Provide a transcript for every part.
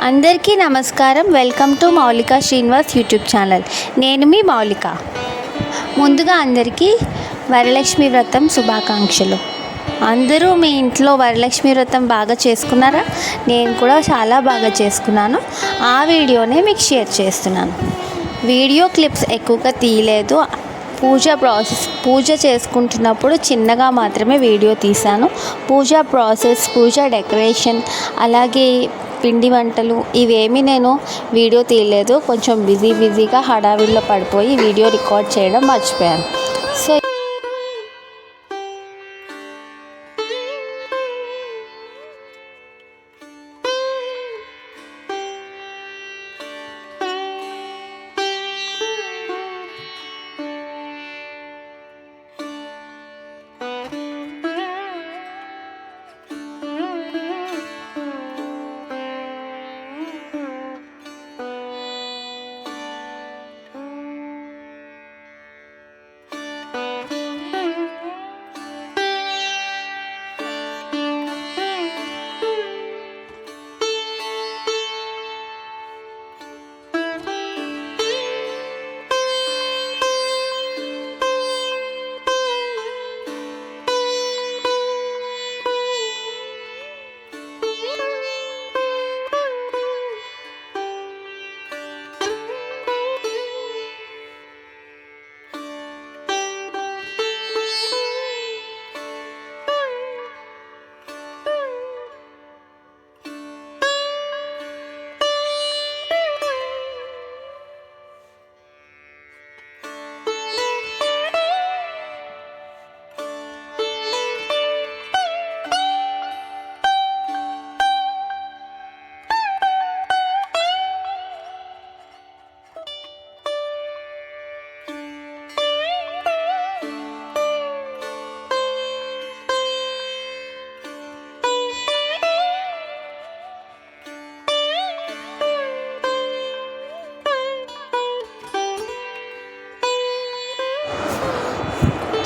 అందరికీ నమస్కారం. Welcome to మౌలిక శ్రీనివాస్ యూట్యూబ్ ఛానల్. నేను మీ మౌలిక. ముందుగా అందరికీ వరలక్ష్మి వ్రతం శుభాకాంక్షలు. అందరూ మీ ఇంట్లో వరలక్ష్మి వ్రతం బాగా చేసుకున్నారా? నేను కూడా చాలా బాగా చేసుకున్నాను. ఆ వీడియోనే మీకు షేర్ చేస్తున్నాను. వీడియో క్లిప్స్ ఎక్కువగా తీయలేదు. పూజ చేసుకుంటున్నప్పుడు చిన్నగా మాత్రమే వీడియో తీశాను. పూజ డెకరేషన్, అలాగే పిండి వంటలు ఇవేమీ నేను వీడియో తీయలేదు. కొంచెం బిజీగా హడావిడిలో పడిపోయి వీడియో రికార్డ్ చేయడం మర్చిపోయాను. సో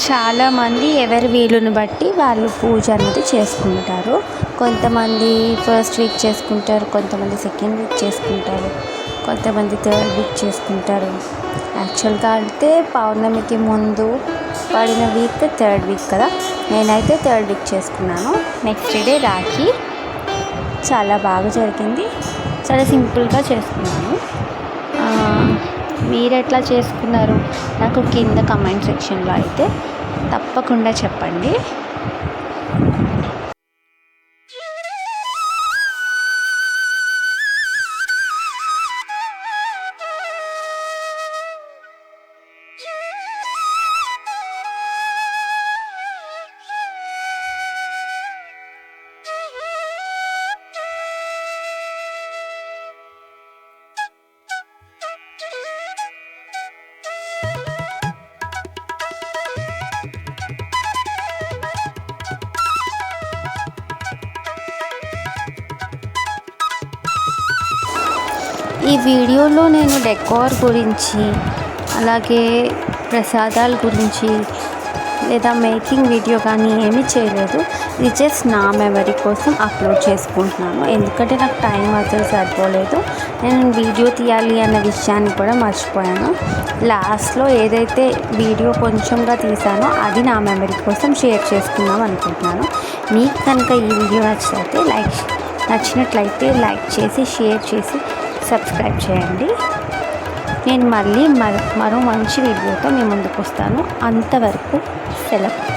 చాలామంది ఎవరి వీలుని బట్టి వాళ్ళు పూజ అనేది చేసుకుంటారు. కొంతమంది ఫస్ట్ వీక్ చేసుకుంటారు, కొంతమంది సెకండ్ వీక్ చేసుకుంటారు, కొంతమంది థర్డ్ వీక్ చేసుకుంటారు. యాక్చువల్గా అంటే పౌర్ణమికి ముందు పడిన వీక్ థర్డ్ వీక్ కదా. నేనైతే థర్డ్ వీక్ చేసుకున్నాను. Next day Rakhi. చాలా బాగా జరిగింది. చాలా సింపుల్గా చేసుకున్నాను. మీరు ఎట్లా చేసుకున్నారు నాకు కింద కమెంట్ సెక్షన్లో అయితే తప్పకుండా చెప్పండి. ఈ వీడియోలో నేను డెకోర్ గురించి, అలాగే ప్రసాదాల గురించి లేదా మేకింగ్ వీడియో కానీ ఏమీ చేయలేదు. ఇది జస్ట్ నా మెమరీ కోసం అప్లోడ్ చేసుకుంటున్నాను. ఎందుకంటే నాకు టైం అసలు సరిపోలేదు. నేను వీడియో తీయాలి అన్న విషయాన్ని కూడా మర్చిపోయాను. లాస్ట్లో ఏదైతే వీడియో కొంచెంగా తీసానో అది నా మెమరీ కోసం షేర్ చేసుకుందాం అనుకుంటున్నాను. మీకు కనుక ఈ వీడియో నచ్చినట్లయితే లైక్ చేసి, షేర్ చేసి, సబ్స్క్రైబ్ చేయండి. నేను మళ్ళీ మరో మంచి వీడియోతో మీ ముందుకు వస్తాను. అంతవరకు సెలవు.